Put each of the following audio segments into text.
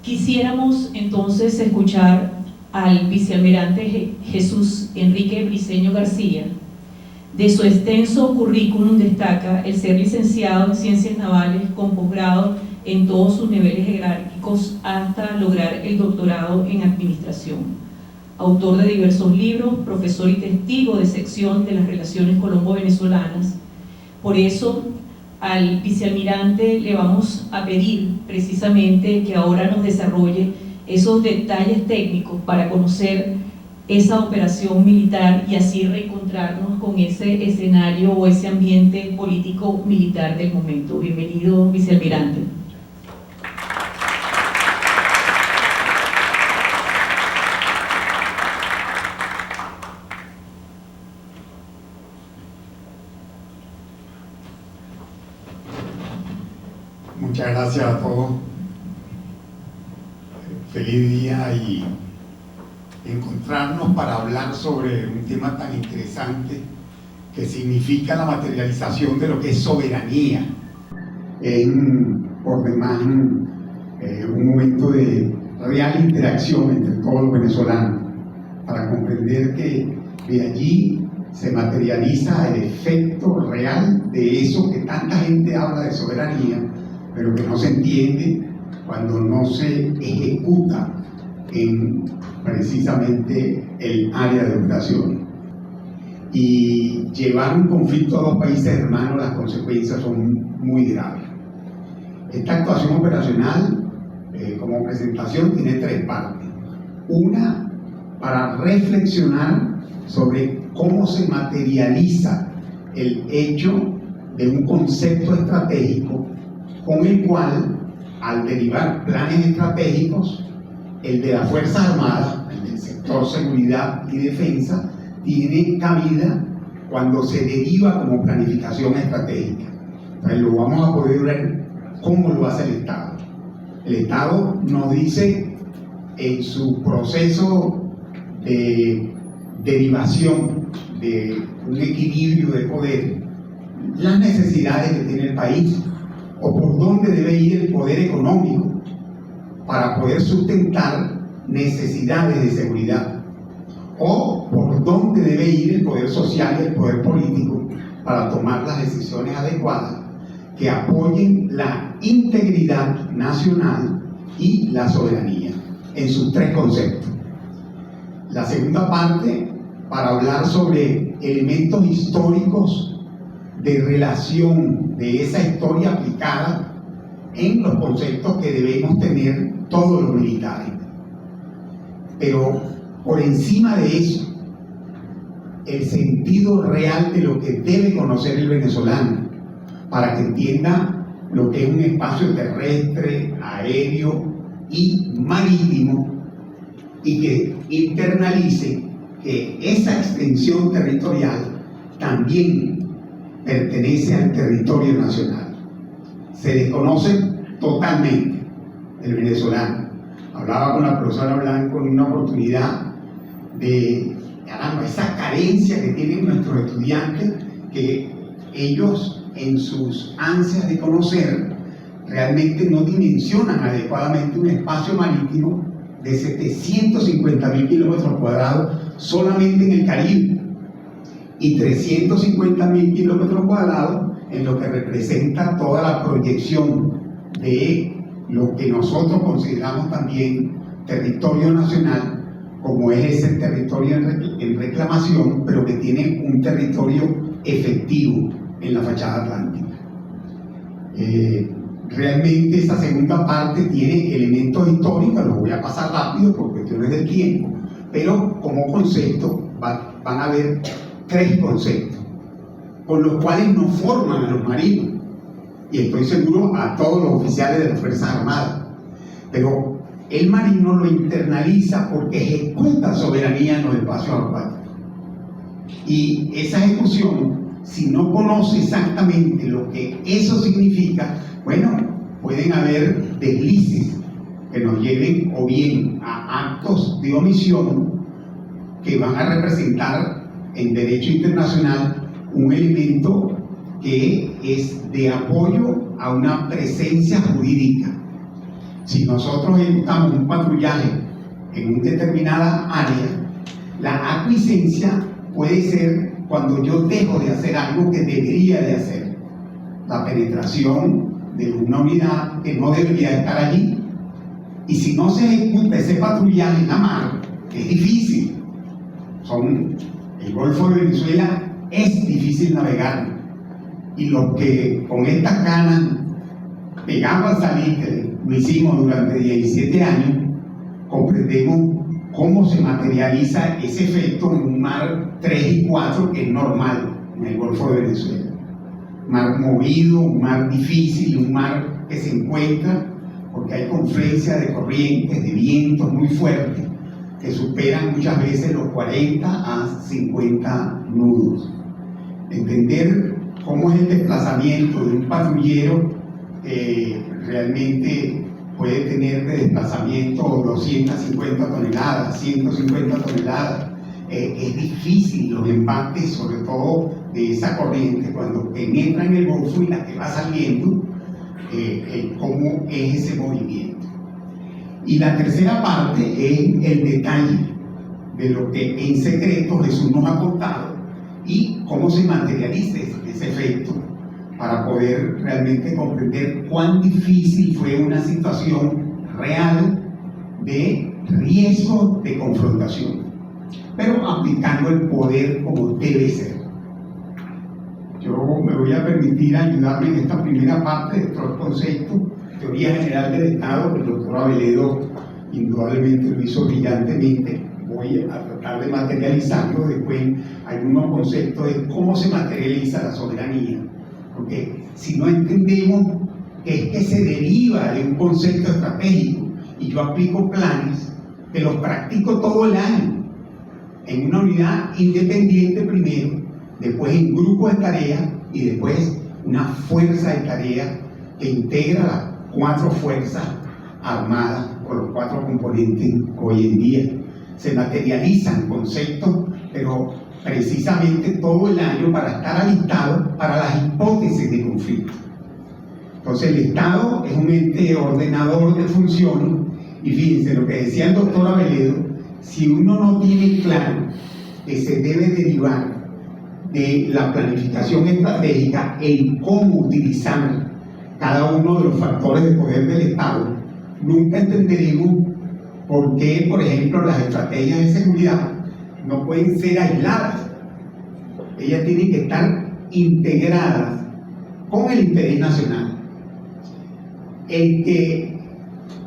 Quisiéramos entonces escuchar al vicealmirante Jesús Enrique Briceño García. De su extenso currículum destaca el ser licenciado en Ciencias Navales con posgrado en todos sus niveles jerárquicos hasta lograr el doctorado en Administración. Autor de diversos libros, profesor y testigo de sección de las relaciones colombo-venezolanas. Por eso, al vicealmirante le vamos a pedir precisamente que ahora nos desarrolle esos detalles técnicos para conocer esa operación militar y así reencontrarnos con ese escenario o ese ambiente político militar del momento. Bienvenido, vicealmirante. Muchas gracias a todos. Feliz día y encontrarnos para hablar sobre un tema tan interesante que significa la materialización de lo que es soberanía. Por demás, un momento de real interacción entre todos los venezolanos para comprender que de allí se materializa el efecto real de eso que tanta gente habla de soberanía, pero que no se entiende cuando no se ejecuta en precisamente el área de operación. Y llevar un conflicto a dos países hermanos, las consecuencias son muy graves. Esta actuación operacional, como presentación, tiene tres partes. Una, para reflexionar sobre cómo se materializa el hecho de un concepto estratégico con el cual, al derivar planes estratégicos, el de las Fuerzas Armadas, el del sector seguridad y defensa, tiene cabida cuando se deriva como planificación estratégica. Entonces lo vamos a poder ver cómo lo hace el Estado. El Estado nos dice en su proceso de derivación de un equilibrio de poder las necesidades que tiene el país o por dónde debe ir el poder económico para poder sustentar necesidades de seguridad, o por dónde debe ir el poder social y el poder político para tomar las decisiones adecuadas que apoyen la integridad nacional y la soberanía en sus tres conceptos. La segunda parte, para hablar sobre elementos históricos de relación de esa historia aplicada en los conceptos que debemos tener todos los militares. Pero por encima de eso, el sentido real de lo que debe conocer el venezolano para que entienda lo que es un espacio terrestre, aéreo y marítimo, y que internalice que esa extensión territorial también pertenece al territorio nacional. Se desconoce totalmente el venezolano. Hablaba con la profesora Blanco en una oportunidad de, caramba, esa carencia que tienen nuestros estudiantes, que ellos en sus ansias de conocer realmente no dimensionan adecuadamente un espacio marítimo de 750.000 kilómetros cuadrados solamente en el Caribe y 350.000 kilómetros cuadrados en lo que representa toda la proyección de lo que nosotros consideramos también territorio nacional, como es ese territorio en reclamación, pero que tiene un territorio efectivo en la fachada atlántica. Realmente esa segunda parte tiene elementos históricos, los voy a pasar rápido por cuestiones del tiempo, pero como concepto van a haber tres conceptos con los cuales nos forman a los marinos, y estoy seguro a todos los oficiales de las Fuerzas Armadas. Pero el marino lo internaliza porque ejecuta soberanía en los espacios acuáticos, y esa ejecución, si no conoce exactamente lo que eso significa, bueno, pueden haber deslices que nos lleven o bien a actos de omisión que van a representar en derecho internacional un elemento que es de apoyo a una presencia jurídica. Si nosotros ejecutamos un patrullaje en una determinada área, la aquiescencia puede ser cuando yo dejo de hacer algo que debería de hacer. La penetración de una unidad que no debería estar allí. Y si no se ejecuta ese patrullaje en la mar, que es difícil, el Golfo de Venezuela es difícil navegar. Y los que con estas canas pegamos al salitre, lo hicimos durante 17 años, comprendemos cómo se materializa ese efecto en un mar 3 y 4 que es normal en el Golfo de Venezuela. Mar movido, un mar difícil, un mar que se encuentra porque hay confluencia de corrientes, de vientos muy fuertes que superan muchas veces los 40 a 50 nudos. Entender cómo es el desplazamiento de un patrullero realmente puede tener de desplazamiento 250 toneladas, 150 toneladas. Es difícil los embates, sobre todo de esa corriente, cuando penetra en el Golfo y la que va saliendo, cómo es ese movimiento. Y la tercera parte es el detalle de lo que en secreto Jesús nos ha contado y cómo se materializa ese efecto para poder realmente comprender cuán difícil fue una situación real de riesgo de confrontación, pero aplicando el poder como debe ser. Yo me voy a permitir ayudarme en esta primera parte de todo el concepto, teoría general del Estado, que el doctor Aveledo indudablemente lo hizo brillantemente. Voy a tratar de materializarlo después algunos conceptos de cómo se materializa la soberanía, porque si no entendemos que es que se deriva de un concepto estratégico y yo aplico planes que los practico todo el año en una unidad independiente primero, después en grupos de tareas y después una fuerza de tarea que integra las 4 fuerzas armadas por los 4 componentes hoy en día. Se materializan conceptos, pero precisamente todo el año para estar alistado para las hipótesis de conflicto. Entonces el Estado es un ente ordenador de funciones y fíjense lo que decía el doctor Aveledo, si uno no tiene claro que se debe derivar de la planificación estratégica el cómo utilizar cada uno de los factores de poder del Estado, nunca entenderemos por qué, por ejemplo, las estrategias de seguridad no pueden ser aisladas. Ellas tienen que estar integradas con el interés nacional. El que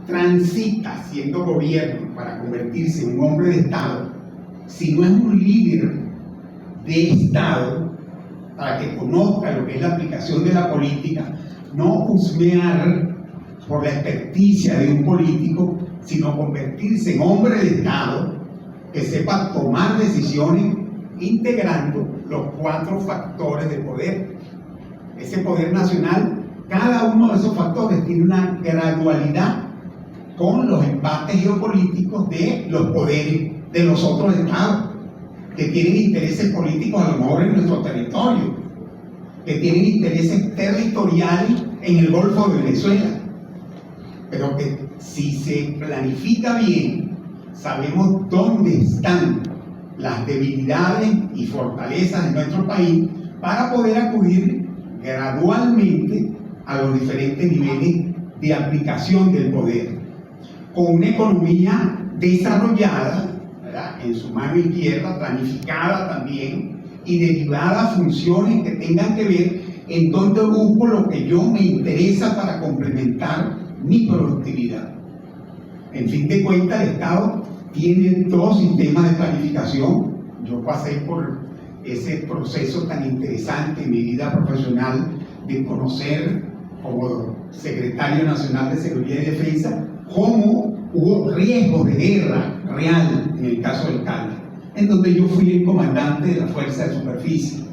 transita siendo gobierno para convertirse en un hombre de Estado, si no es un líder de Estado, para que conozca lo que es la aplicación de la política, no husmear por la experticia de un político, sino convertirse en hombre de Estado que sepa tomar decisiones integrando los 4 factores de poder. Ese poder nacional, cada uno de esos factores tiene una gradualidad con los embates geopolíticos de los poderes de los otros estados, que tienen intereses políticos a lo mejor en nuestro territorio, que tienen intereses territoriales en el Golfo de Venezuela, pero que si se planifica bien, sabemos dónde están las debilidades y fortalezas de nuestro país para poder acudir gradualmente a los diferentes niveles de aplicación del poder, con una economía desarrollada, ¿verdad?, en su mano izquierda, planificada también, y derivada a funciones que tengan que ver en dónde busco lo que yo me interesa para complementar mi productividad. En fin de cuentas, el Estado tiene 2 sistemas de planificación. Yo pasé por ese proceso tan interesante en mi vida profesional de conocer como secretario nacional de Seguridad y Defensa cómo hubo riesgo de guerra real en el caso del Cali, en donde yo fui el comandante de la Fuerza de Superficie,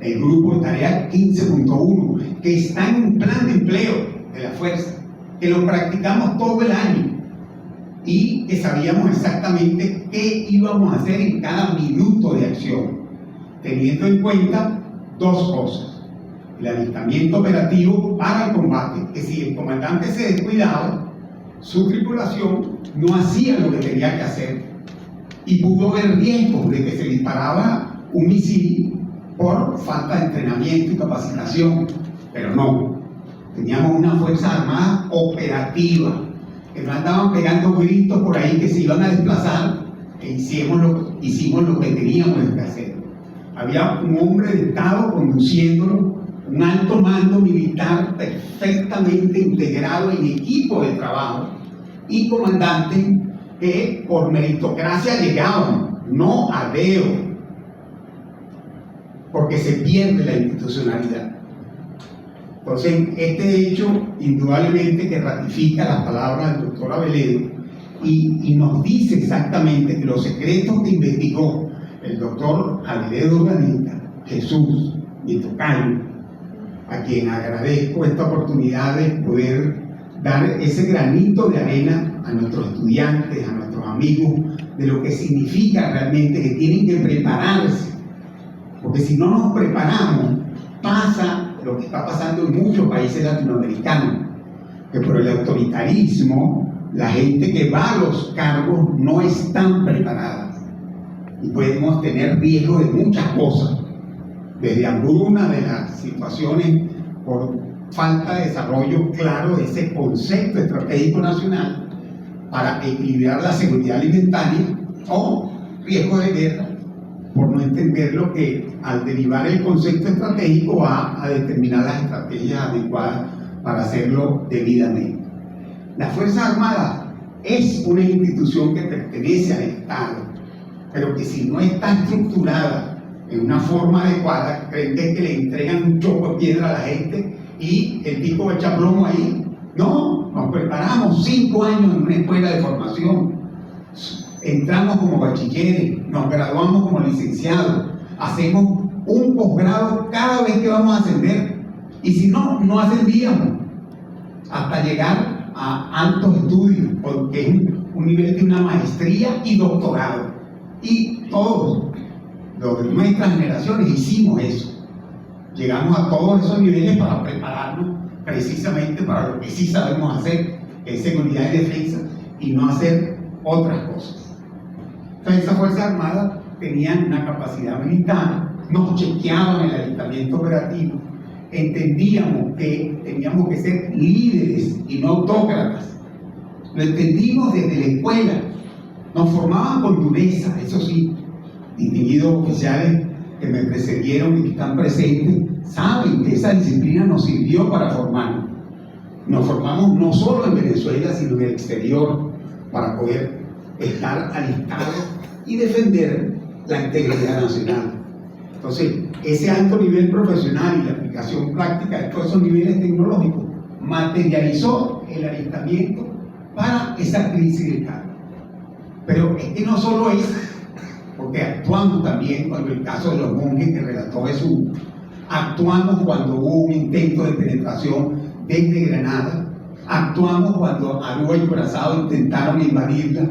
el grupo de tarea 15.1, que está en un plan de empleo de la Fuerza, que lo practicamos todo el año y que sabíamos exactamente qué íbamos a hacer en cada minuto de acción, teniendo en cuenta 2 cosas: el alistamiento operativo para el combate, que si el comandante se descuidaba, su tripulación no hacía lo que tenía que hacer y pudo haber riesgos de que se disparaba un misil por falta de entrenamiento y capacitación, pero no. Teníamos una fuerza armada operativa, que no andaban pegando gritos por ahí que se iban a desplazar, e hicimos lo que teníamos que hacer. Había un hombre de Estado conduciéndolo, un alto mando militar perfectamente integrado en equipo de trabajo y comandantes que por meritocracia llegaban, no a dedo, porque se pierde la institucionalidad. Entonces, este hecho indudablemente que ratifica las palabras del doctor Aveledo y nos dice exactamente que los secretos que investigó el doctor Aveledo Urdaneta, Jesús, mi tocayo, a quien agradezco esta oportunidad de poder dar ese granito de arena a nuestros estudiantes, a nuestros amigos, de lo que significa realmente que tienen que prepararse, porque si no nos preparamos, pasa lo que está pasando en muchos países latinoamericanos, que por el autoritarismo, la gente que va a los cargos no están preparadas y podemos tener riesgo de muchas cosas, desde alguna de las situaciones por falta de desarrollo claro de ese concepto estratégico nacional para equilibrar la seguridad alimentaria, o riesgo de guerra por no entender lo que al derivar el concepto estratégico va a determinar las estrategias adecuadas para hacerlo debidamente. La Fuerza Armada es una institución que pertenece al Estado, pero que si no está estructurada en una forma adecuada, creen que le entregan un choco de piedra a la gente y el tipo echa plomo ahí. No, nos preparamos 5 años en una escuela de formación, entramos como bachilleres, nos graduamos como licenciados, hacemos un posgrado cada vez que vamos a ascender, y si no, no ascendíamos hasta llegar a altos estudios, porque es un nivel de una maestría y doctorado, y todos los de nuestras generaciones hicimos eso. Llegamos a todos esos niveles para prepararnos precisamente para lo que sí sabemos hacer, que es seguridad y defensa, y no hacer otras cosas. Entonces, esa Fuerza Armada tenía una capacidad militar, nos chequeaban el alistamiento operativo, entendíamos que teníamos que ser líderes y no autócratas. Lo entendimos desde la escuela, nos formaban con dureza, eso sí. Distinguidos oficiales que me precedieron y que están presentes saben que esa disciplina nos sirvió para formarnos. Nos formamos no solo en Venezuela, sino en el exterior, para poder estar alistados y defender la integridad nacional. Entonces, ese alto nivel profesional y la aplicación práctica de todos esos niveles tecnológicos materializó el alistamiento para esa crisis del cambio. Pero es que no solo es, porque actuamos también cuando el caso de los monjes que relató Jesús, actuamos cuando hubo un intento de penetración desde Granada, actuamos cuando Aruba y Curazao intentaron invadirla,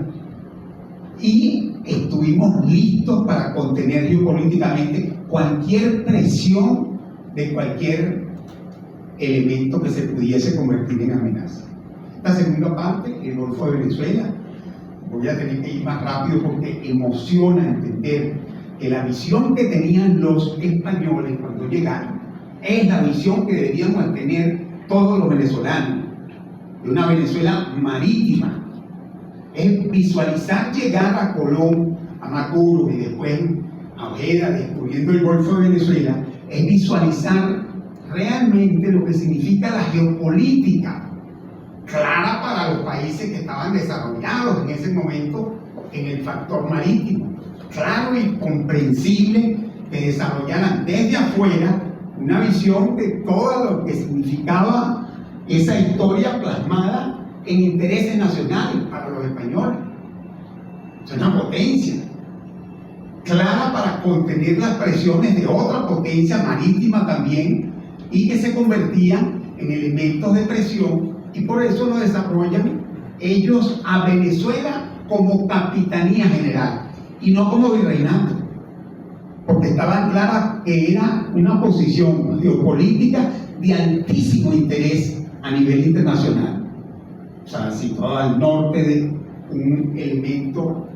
y estuvimos listos para contener geopolíticamente cualquier presión de cualquier elemento que se pudiese convertir en amenaza. La segunda parte, el Golfo de Venezuela, voy a tener que ir más rápido porque emociona entender que la visión que tenían los españoles cuando llegaron es la visión que deberíamos tener todos los venezolanos, de una Venezuela marítima. Es visualizar llegar a Colón, a Macuro y después a Ojeda, descubriendo el Golfo de Venezuela, es visualizar realmente lo que significa la geopolítica clara para los países que estaban desarrollados en ese momento en el factor marítimo, claro y comprensible, que desarrollaran desde afuera una visión de todo lo que significaba esa historia plasmada en intereses nacionales para los españoles. Es una potencia clara para contener las presiones de otra potencia marítima también, y que se convertían en elementos de presión, y por eso lo desarrollan ellos a Venezuela como capitanía general y no como virreinato, porque estaban claras que era una posición geopolítica de altísimo interés a nivel internacional. o sea, situado al norte de un elemento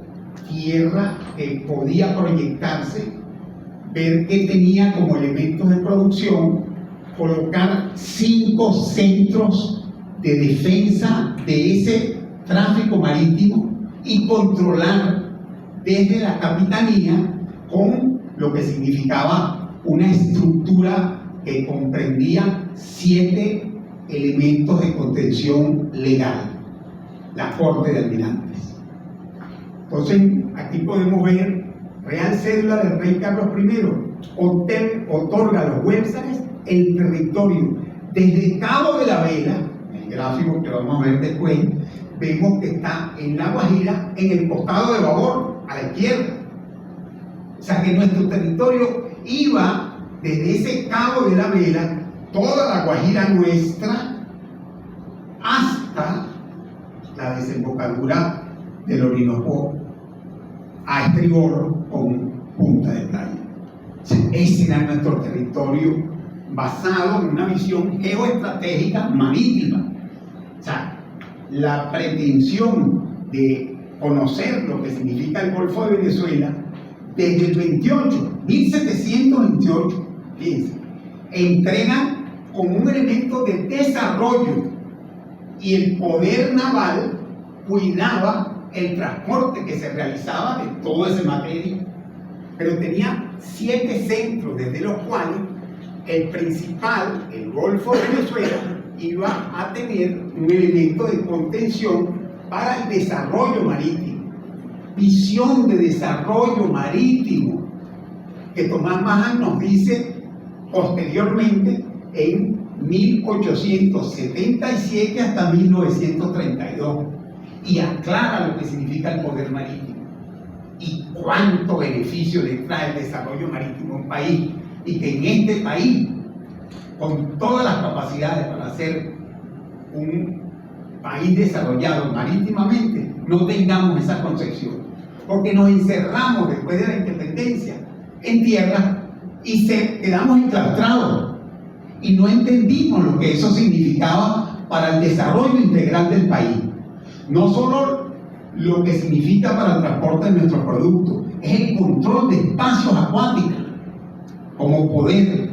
tierra que podía proyectarse, ver que tenía como elementos de producción, colocar 5 centros de defensa de ese tráfico marítimo y controlar desde la capitanía con lo que significaba una estructura que comprendía 7 elementos de contención legal, la Corte de Almirantes. Entonces, aquí podemos ver Real Cédula del Rey Carlos I, otorga a los huérsares el territorio desde Cabo de la Vela, en el gráfico que vamos a ver después, vemos que está en La Guajira, en el costado de babor, a la izquierda. O sea que nuestro territorio iba desde ese Cabo de la Vela, toda la Guajira nuestra, hasta la desembocadura del Orinoco a estribor con Punta de Playa. O sea, ese era nuestro territorio basado en una visión geoestratégica marítima. O sea, la pretensión de conocer lo que significa el Golfo de Venezuela desde el 1728, fíjense, entregan como un elemento de desarrollo, y el poder naval cuidaba el transporte que se realizaba de todo ese material, pero tenía 7 centros, desde los cuales el principal, el Golfo de Venezuela, iba a tener un elemento de contención para el desarrollo marítimo. Visión de desarrollo marítimo que Tomás Mahan nos dice posteriormente en 1877 hasta 1932, y aclara lo que significa el poder marítimo y cuánto beneficio le trae el desarrollo marítimo a un país, y que en este país, con todas las capacidades para ser un país desarrollado marítimamente, no tengamos esa concepción, porque nos encerramos después de la independencia en tierra y quedamos enclaustrados y no entendimos lo que eso significaba para el desarrollo integral del país. No solo lo que significa para el transporte de nuestros productos, es el control de espacios acuáticos como poder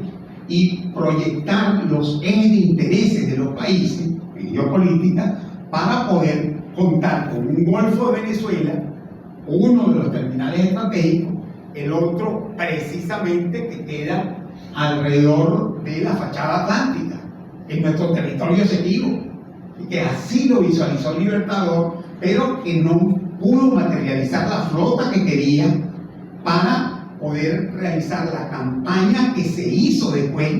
y proyectar los ejes de intereses de los países en geopolítica para poder contar con un Golfo de Venezuela, uno de los terminales estratégicos, el otro precisamente que queda alrededor de la fachada atlántica, en nuestro territorio objetivo, y que así lo visualizó el Libertador, pero que no pudo materializar la flota que quería para poder realizar la campaña que se hizo después,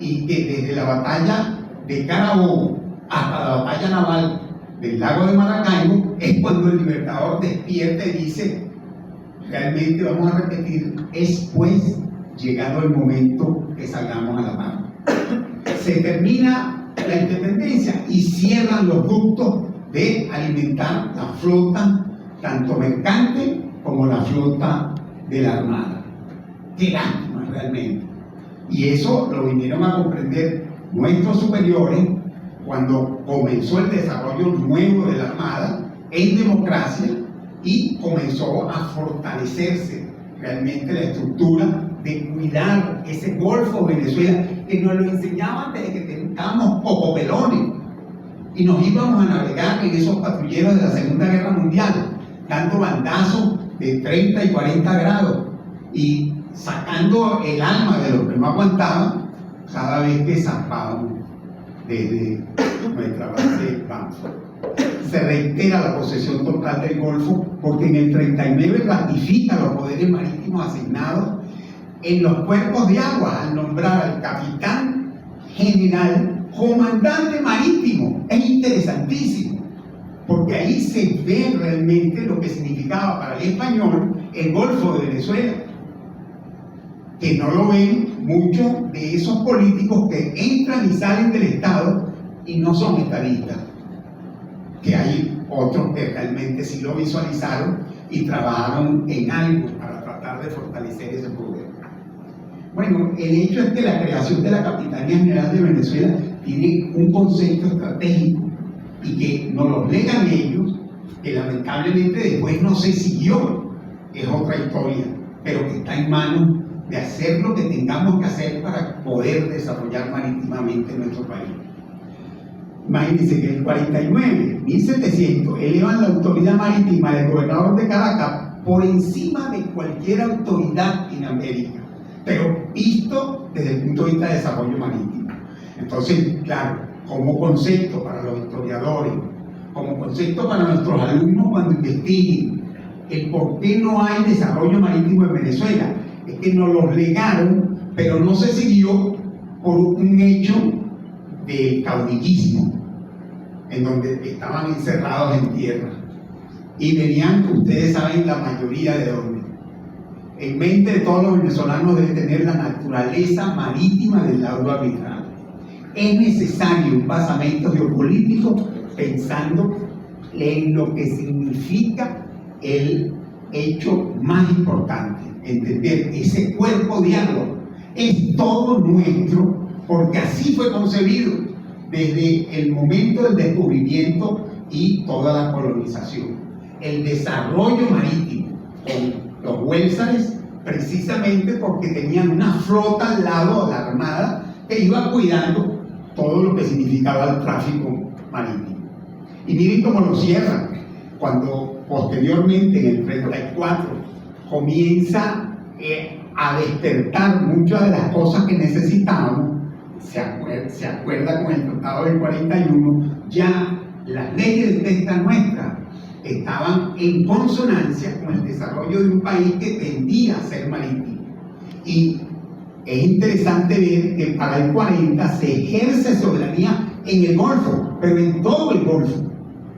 y que desde la batalla de Carabobo hasta la batalla naval del lago de Maracaibo es cuando el Libertador despierta y dice: realmente vamos a repetir, es pues llegado el momento que salgamos a la mar. Se termina la independencia y cierran los ductos de alimentar la flota, tanto mercante como la flota de la Armada. Qué lástima realmente. Y eso lo vinieron a comprender nuestros superiores cuando comenzó el desarrollo nuevo de la Armada en democracia y comenzó a fortalecerse realmente la estructura de cuidar ese Golfo de Venezuela, que nos lo enseñaban desde que estábamos cocopelones y nos íbamos a navegar en esos patrulleros de la Segunda Guerra Mundial, dando bandazos de 30 y 40 grados y sacando el alma de los que no aguantaban cada vez que zarpábamos desde nuestra base Banfield. Se reitera la posesión total del Golfo, porque en el 39 ratifica los poderes marítimos asignados en los cuerpos de agua al nombrar al capitán general comandante marítimo. Es interesantísimo, porque ahí se ve realmente lo que significaba para el español el Golfo de Venezuela, que no lo ven muchos de esos políticos que entran y salen del Estado y no son estadistas, que hay otros que realmente sí lo visualizaron y trabajaron en algo para tratar de fortalecer ese poder. Bueno, el hecho es que la creación de la Capitanía General de Venezuela tiene un concepto estratégico y que nos los legan ellos, que lamentablemente después no se siguió, es otra historia, pero que está en manos de hacer lo que tengamos que hacer para poder desarrollar marítimamente nuestro país. Imagínense que en el 49, 1700, elevan la autoridad marítima del gobernador de Caracas por encima de cualquier autoridad en América, pero visto desde el punto de vista de desarrollo marítimo. Entonces, claro, como concepto para los historiadores, como concepto para nuestros alumnos cuando investiguen el por qué no hay desarrollo marítimo en Venezuela, es que nos los legaron, pero no se siguió por un hecho de caudillismo, en donde estaban encerrados en tierra. Y venían, ustedes saben, la mayoría de dónde. En mente de todos los venezolanos debe tener la naturaleza marítima del laudo arbitral. Es necesario un basamento geopolítico pensando en lo que significa el hecho más importante, entender ese cuerpo de agua es todo nuestro, porque así fue concebido desde el momento del descubrimiento y toda la colonización. El desarrollo marítimo con los huélsares, precisamente porque tenían una flota al lado de la armada que iba cuidando todo lo que significaba el tráfico marítimo. Y miren cómo lo cierran, cuando posteriormente en el 34 comienza a despertar muchas de las cosas que necesitábamos. Se acuerda con el Tratado del 41, ya las leyes de pesca nuestras estaban en consonancia con el desarrollo de un país que tendía a ser marítimo. Y es interesante ver que para el 40 se ejerce soberanía en el Golfo, pero en todo el Golfo,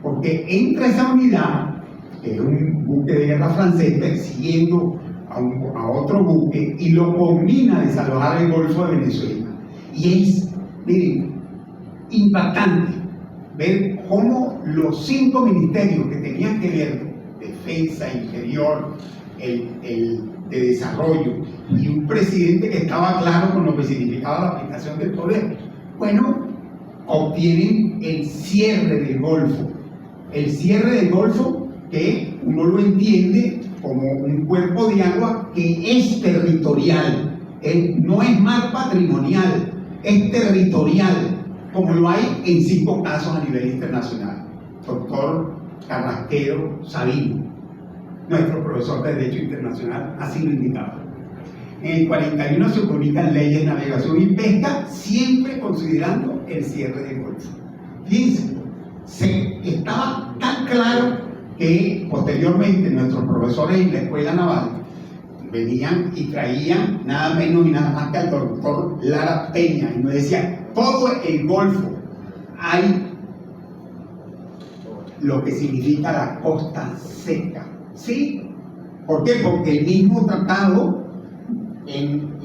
porque entra esa unidad, que es un buque de guerra francés persiguiendo a otro buque y lo combina a desalojar el Golfo de Venezuela. Y es, miren, impactante ver cómo los 5 ministerios que tenían que ver, defensa, interior, el de desarrollo, y un presidente que estaba claro con lo que significaba la aplicación del poder, bueno, obtienen el cierre del Golfo. El cierre del Golfo que uno lo entiende como un cuerpo de agua que es territorial, no es mar patrimonial, es territorial, como lo hay en 5 casos a nivel internacional. Doctor Carrasquero Sabino, nuestro profesor de Derecho Internacional, así lo indicaba. En el 41 se publican leyes de navegación y pesca, siempre considerando el cierre del Golfo. Fíjense, estaba tan claro que posteriormente nuestros profesores en la Escuela Naval venían y traían nada menos y nada más que al doctor Lara Peña, y nos decía, todo el Golfo hay lo que significa la costa seca. ¿Sí? ¿Por qué? Porque el mismo tratado en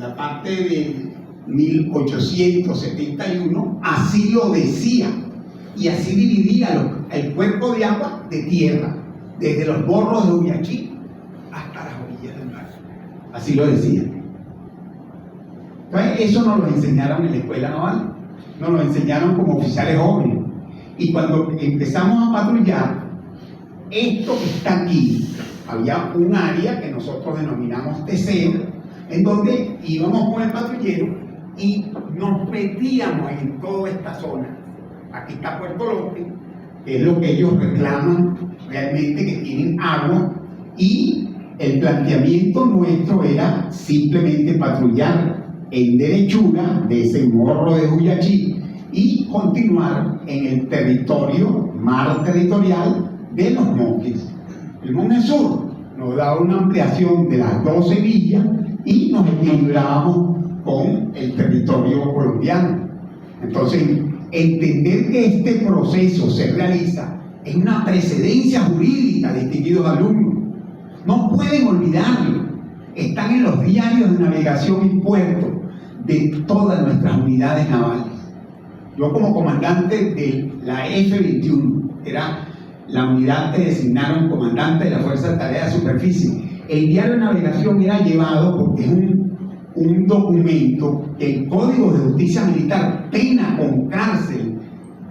la parte de 1871 así lo decía, y así dividía el cuerpo de agua de tierra, desde los borros de Uyachí hasta las orillas del mar. Así lo decía. Entonces, eso nos lo enseñaron en la Escuela Naval, nos lo enseñaron como oficiales jóvenes. Y cuando empezamos a patrullar, esto que está aquí, había un área que nosotros denominamos Teseo, en donde íbamos con el patrullero y nos metíamos en toda esta zona. Aquí está Puerto López, que es lo que ellos reclaman realmente, que tienen agua, y el planteamiento nuestro era simplemente patrullar en derechura de ese morro de Uyachí y continuar en el territorio, mar territorial de los monjes. El Monje Sur nos daba una ampliación de las 12 villas y nos equilibrábamos con el territorio colombiano. Entonces, entender que este proceso se realiza en una precedencia jurídica, distinguidos alumnos, no pueden olvidarlo. Están en los diarios de navegación y puerto de todas nuestras unidades navales. Yo, como comandante de la F-21, era la unidad que designaron comandante de la Fuerza de Tarea de Superficie, el diario de navegación era llevado porque es un documento que el Código de Justicia Militar, pena con cárcel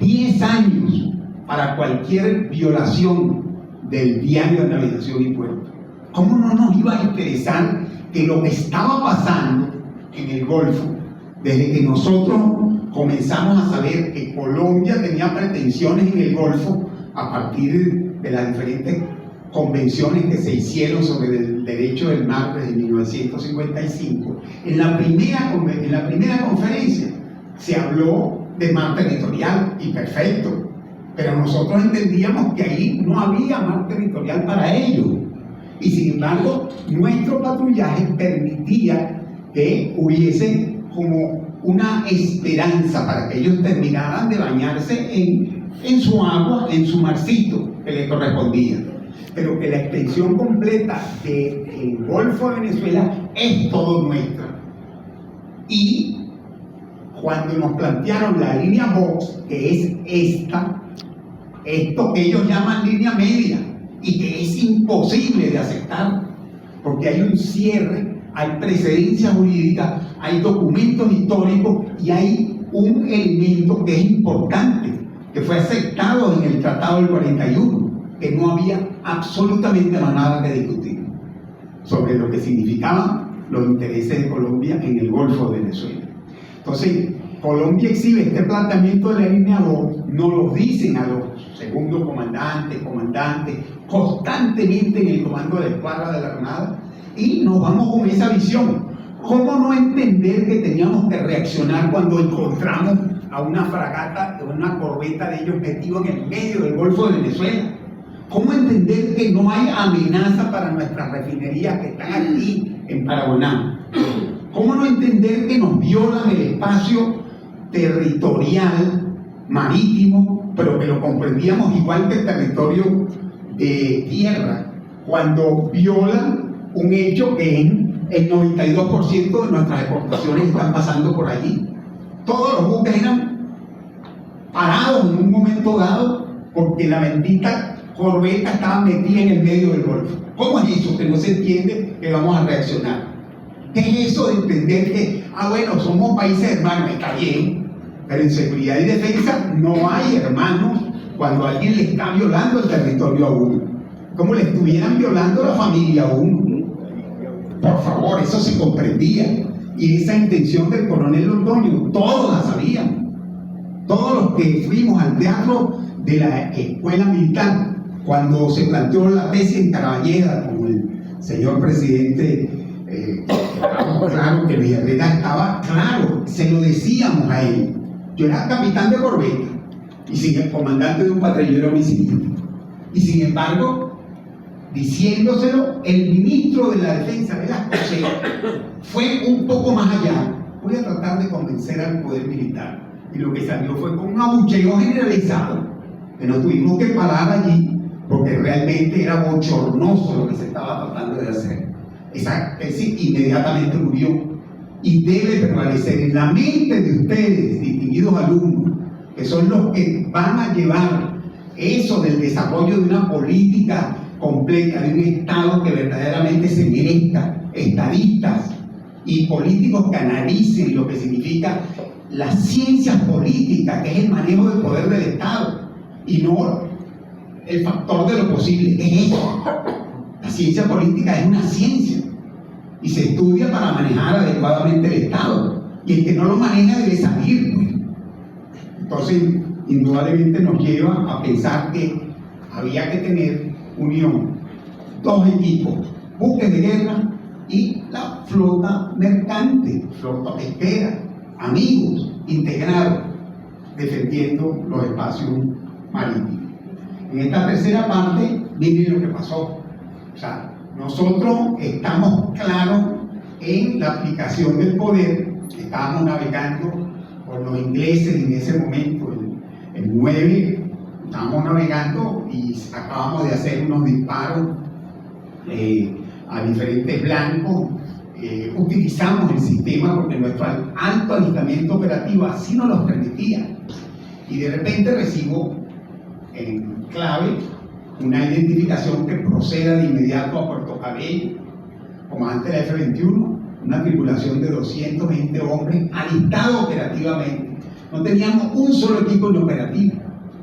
10 años para cualquier violación del diario de navegación y puerto. ¿Cómo no nos iba a interesar que lo que estaba pasando en el Golfo, desde que nosotros comenzamos a saber que Colombia tenía pretensiones en el Golfo a partir de las diferentes convenciones que se hicieron sobre el derecho del mar desde 1955? En la primera conferencia se habló de mar territorial, y perfecto, pero nosotros entendíamos que ahí no había mar territorial para ellos, y sin embargo nuestro patrullaje permitía que hubiese como una esperanza para que ellos terminaran de bañarse en su agua, en su marcito que le correspondía, pero que la extensión completa del Golfo de Venezuela es todo nuestra. Y cuando nos plantearon la línea Vox, que es esto que ellos llaman línea media, y que es imposible de aceptar, porque hay un cierre, hay precedencia jurídica, hay documentos históricos y hay un elemento que es importante, que fue aceptado en el Tratado del 41, que no había absolutamente nada que discutir sobre lo que significaban los intereses de Colombia en el Golfo de Venezuela. Entonces, Colombia exhibe este planteamiento de la línea 2, nos lo dicen a los segundos comandantes, constantemente en el comando de la escuadra de la Armada, y nos vamos con esa visión. ¿Cómo no entender que teníamos que reaccionar cuando encontramos a una fragata o una corbeta de ellos metido en el medio del Golfo de Venezuela? ¿Cómo entender que no hay amenaza para nuestras refinerías que están aquí en Paraguaná? ¿Cómo no entender que nos violan el espacio territorial marítimo, pero que lo comprendíamos igual que el territorio de tierra, cuando violan un hecho que el 92% de nuestras exportaciones están pasando por allí? Todos los buques eran parados en un momento dado porque la bendita corbeta estaba metida en el medio del Golfo. ¿Cómo es eso que no se entiende que vamos a reaccionar? ¿Qué es eso de entender que, bueno, somos países hermanos? Está bien, pero en seguridad y defensa no hay hermanos cuando alguien le está violando el territorio a uno, como le estuvieran violando la familia a uno. Por favor, eso se comprendía, y esa intención del coronel Londoño todos la sabían. Todos los que fuimos al teatro de la escuela militar, cuando se planteó la tesis en Caraballeda, como el señor presidente, claro que Luis Herrera estaba claro, se lo decíamos a él. Yo era capitán de corbeta y el comandante de un patrullero misil, y sin embargo, diciéndoselo, el ministro de la defensa de las Cosas fue un poco más allá. Voy a tratar de convencer al poder militar, y lo que salió fue con un abucheo generalizado, que nos tuvimos que parar allí porque realmente era bochornoso lo que se estaba tratando de hacer. Esa tesis inmediatamente murió, y debe prevalecer en la mente de ustedes, distinguidos alumnos, que son los que van a llevar eso del desarrollo de una política completa, de un Estado que verdaderamente se merezca, estadistas y políticos que analicen lo que significa las ciencias políticas, que es el manejo del poder del Estado, y no el factor de lo posible. ¿Qué es eso? La ciencia política es una ciencia y se estudia para manejar adecuadamente el Estado, y el que no lo maneja debe salir, pues. Entonces, indudablemente nos lleva a pensar que había que tener unión, dos equipos, buques de guerra y la flota mercante, flota pesquera, amigos, integrados, defendiendo los espacios marítimos. En esta tercera parte, miren lo que pasó. O sea, nosotros estamos claros en la aplicación del poder. Estábamos navegando con los ingleses en ese momento, el 9, estábamos navegando y acabamos de hacer unos disparos a diferentes blancos. Utilizamos el sistema porque nuestro alto alistamiento operativo así nos lo permitía, y de repente recibo en clave una identificación que proceda de inmediato a Puerto Cabello, comandante de la F-21, una tripulación de 220 hombres alistados operativamente No teníamos un solo equipo en operativo,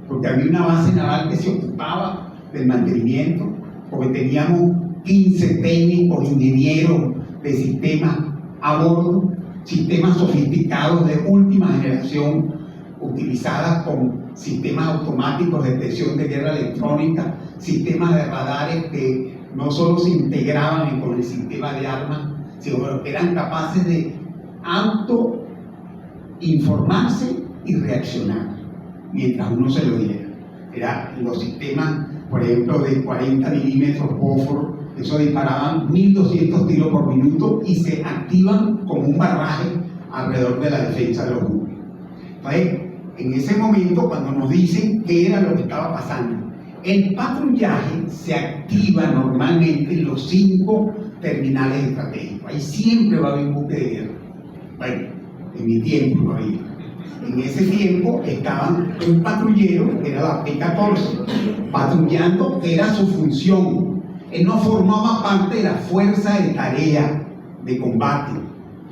porque había una base naval que se ocupaba del mantenimiento, porque teníamos 15 técnicos, ingenieros de sistemas a bordo, sistemas sofisticados de última generación, utilizadas con sistemas automáticos de detección de guerra electrónica, sistemas de radares que no solo se integraban con el sistema de armas, sino que eran capaces de autoinformarse y reaccionar mientras uno se lo diera. Eran los sistemas, por ejemplo, de 40 milímetros Bofors, eso disparaban 1200 tiros por minuto y se activan como un barraje alrededor de la defensa de los buques. Entonces, en ese momento, cuando nos dicen qué era lo que estaba pasando, el patrullaje se activa normalmente en los 5 terminales estratégicos. Ahí siempre va a haber un buque de guerra. Bueno, en mi tiempo no había. En ese tiempo estaban un patrullero, que era la P-14, patrullando, que era su función. Él no formaba parte de la fuerza de tarea de combate.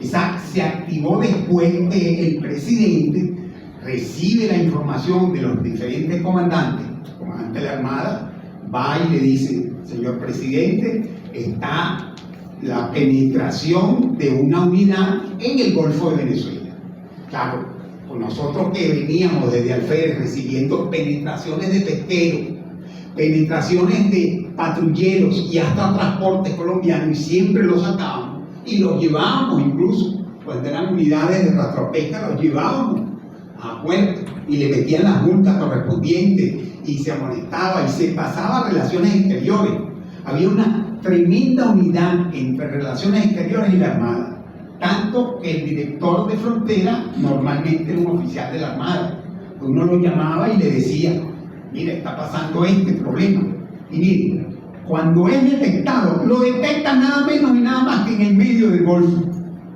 Esa se activó después que el presidente recibe la información de los diferentes comandantes. El comandante de la Armada va y le dice: señor presidente, está la penetración de una unidad en el Golfo de Venezuela. Claro, con nosotros que veníamos desde Alférez recibiendo penetraciones de pesqueros, penetraciones de patrulleros y hasta transportes colombianos, y siempre los sacábamos y los llevábamos, incluso cuando eran unidades de rastropesca, los llevábamos a puerto y le metían las multas correspondientes y se amonestaba y se pasaba a relaciones exteriores. Había una tremenda unidad entre relaciones exteriores y la Armada, tanto que el director de frontera normalmente era un oficial de la Armada. Uno lo llamaba y le decía: mira, está pasando este problema. Y mire, cuando es detectado, lo detecta nada menos y nada más que en el medio del Golfo.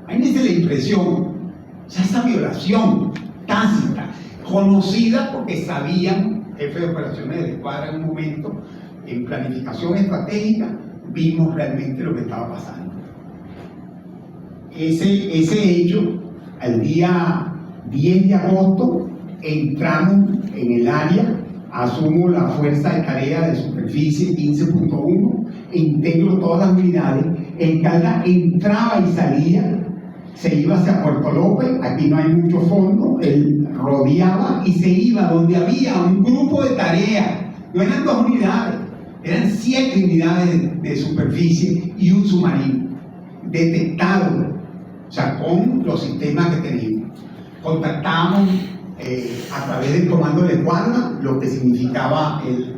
Ahí me dice la impresión, o sea, esa violación tácita, conocida porque sabían, jefe de operaciones de la escuadra en un momento, en planificación estratégica, vimos realmente lo que estaba pasando. Ese hecho, al día 10 de agosto, entramos en el área, asumo la fuerza de tarea de superficie 15.1, integro todas las unidades. El Calda entraba y salía, se iba hacia Puerto López, aquí no hay mucho fondo, él rodeaba y se iba donde había un grupo de tarea. No eran 2 unidades, eran 7 unidades de superficie y un submarino detectado, o sea, con los sistemas que teníamos. Contactábamos a través del comando de escuadra, lo que significaba el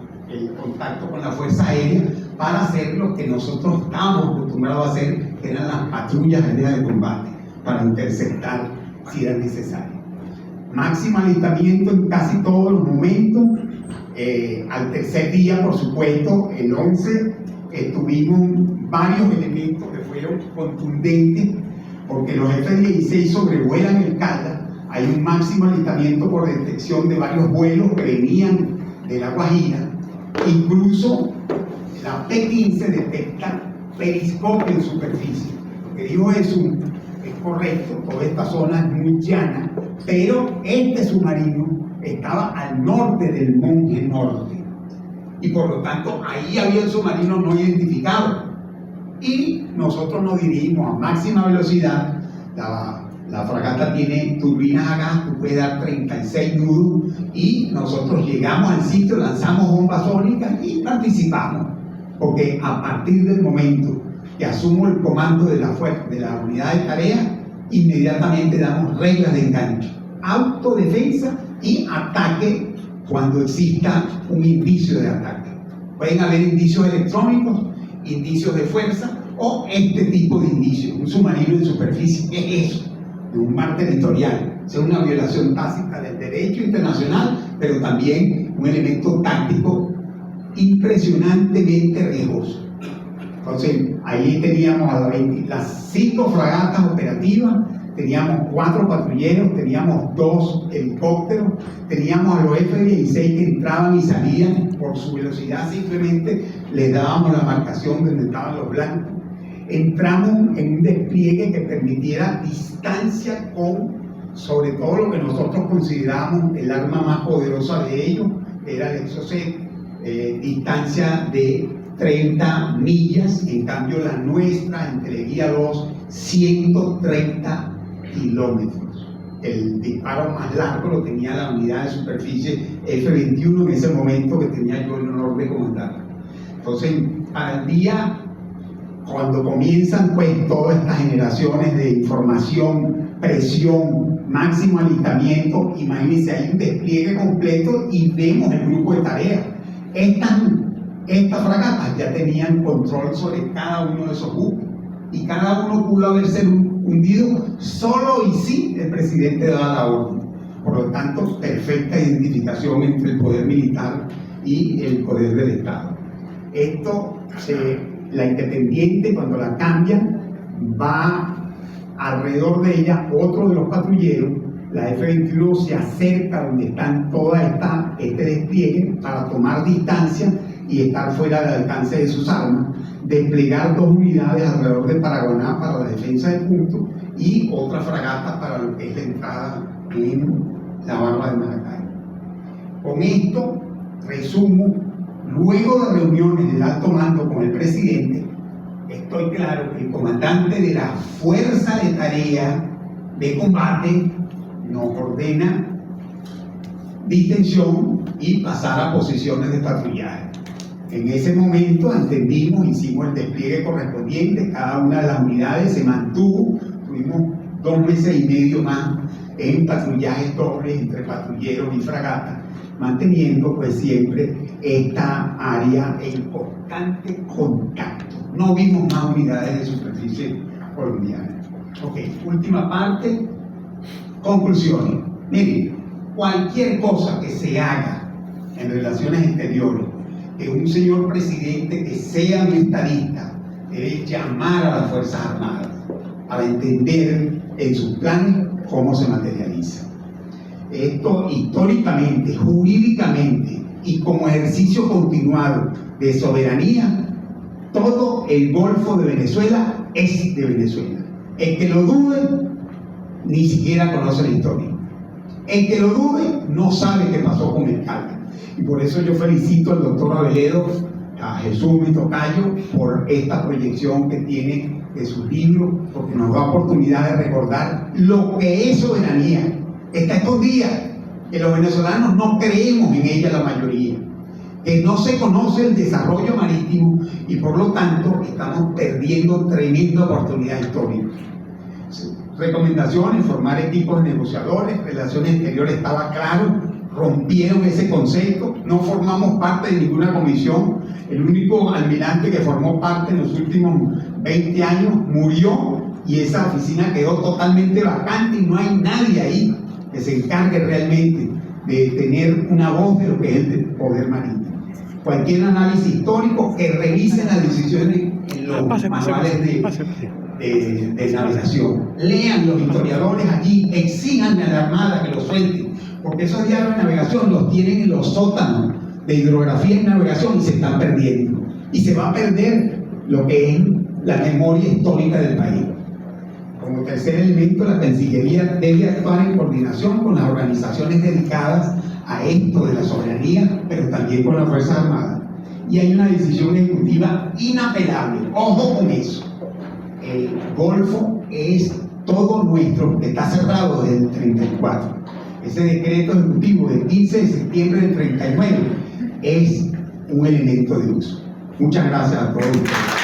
contacto con la Fuerza Aérea, para hacer lo que nosotros estábamos acostumbrados a hacer, que eran las patrullas aéreas de combate, para interceptar si era necesario. Máximo alistamiento en casi todos los momentos. Al tercer día, por supuesto, el 11, tuvimos varios elementos que fueron contundentes, porque los F-16 sobrevuelan el Calda. Hay un máximo alistamiento por detección de varios vuelos que venían de La Guajira. Incluso la P-15 detecta periscopio en superficie. Lo que digo es correcto, toda esta zona es muy llana, pero este submarino estaba al norte del Monje Norte y por lo tanto ahí había el submarino no identificado y nosotros nos dirigimos a máxima velocidad. La fragata tiene turbinas a gas, tú puedes dar 36 nudos y nosotros llegamos al sitio, lanzamos bombas sónicas y participamos, porque a partir del momento que asumo el comando de la unidad de tarea, inmediatamente damos reglas de enganche, autodefensa y ataque cuando exista un indicio de ataque. Pueden haber indicios electrónicos, indicios de fuerza o este tipo de indicios. Un submarino en superficie es eso, de un mar territorial. Es una violación tácita del derecho internacional, pero también un elemento táctico impresionantemente riesgoso. Entonces, ahí teníamos las 5 fragatas operativas, teníamos 4 patrulleros, teníamos 2 helicópteros, teníamos a los F-16 que entraban y salían por su velocidad, simplemente les dábamos la marcación donde estaban los blancos. Entramos en un despliegue que permitiera distancia con sobre todo lo que nosotros consideramos el arma más poderosa de ellos, era el Exocet, distancia de 30 millas, en cambio la nuestra, entre Guía 2, 130 kilómetros. El disparo más largo lo tenía la unidad de superficie F-21 en ese momento, que tenía yo el honor de comandar. Entonces, al día, cuando comienzan pues todas estas generaciones de información, presión, máximo alistamiento, imagínense, hay un despliegue completo y vemos el grupo de tareas. Estas fragatas ya tenían control sobre cada uno de esos buques y cada uno pudo haberse hundido solo y si el presidente daba la orden. Por lo tanto, perfecta identificación entre el poder militar y el poder del Estado. Esto, la Independiente, cuando la cambian, va alrededor de ella otro de los patrulleros. La F-21 se acerca donde están toda este despliegue para tomar distancia y estar fuera del alcance de sus armas, desplegar 2 unidades alrededor de Paraguaná para la defensa del punto y otra fragata para lo que es la entrada en la barra de Maracay. Con esto, resumo, luego de reuniones del alto mando con el presidente, estoy claro que el comandante de la fuerza de tarea de combate nos ordena distensión y pasar a posiciones de patrullaje. En ese momento entendimos, hicimos el despliegue correspondiente, cada una de las unidades se mantuvo, tuvimos 2 meses y medio más en patrullajes dobles entre patrulleros y fragatas, manteniendo pues siempre esta área en constante contacto. No vimos más unidades de superficie colombiana. Ok, última parte, conclusiones. Miren, cualquier cosa que se haga en relaciones exteriores, que un señor presidente que sea un estadista debe llamar a las Fuerzas Armadas para entender en sus planes cómo se materializa. Esto históricamente, jurídicamente y como ejercicio continuado de soberanía, todo el Golfo de Venezuela es de Venezuela. El que lo dude ni siquiera conoce la historia. El que lo dude no sabe qué pasó con el Calca. Y por eso yo felicito al doctor Aveledo, a Jesús mi tocayo, por esta proyección que tiene de sus libros, porque nos da oportunidad de recordar lo que es soberanía. Está escondida, que los venezolanos no creemos en ella la mayoría, que no se conoce el desarrollo marítimo y por lo tanto estamos perdiendo tremenda oportunidad histórica. Recomendaciones: formar equipos de negociadores. Relaciones Exteriores estaba claro, rompieron ese concepto, no formamos parte de ninguna comisión. El único almirante que formó parte en los últimos 20 años murió y esa oficina quedó totalmente vacante y no hay nadie ahí que se encargue realmente de tener una voz de lo que es el poder marítimo. Cualquier análisis histórico, que revisen las decisiones en los manuales de navegación. Lean los historiadores allí, exijanle a la Armada que lo suelten, porque esos diarios de navegación los tienen en los sótanos de hidrografía y navegación y se están perdiendo. Y se va a perder lo que es la memoria histórica del país. Como tercer elemento, la Cancillería debe actuar en coordinación con las organizaciones dedicadas a esto de la soberanía, pero también con las Fuerzas Armadas. Y hay una decisión ejecutiva inapelable. Ojo con eso. El Golfo es todo nuestro, que está cerrado desde el 34. Ese decreto ejecutivo del 15 de septiembre del 39 es un elemento de uso. Muchas gracias a todos ustedes.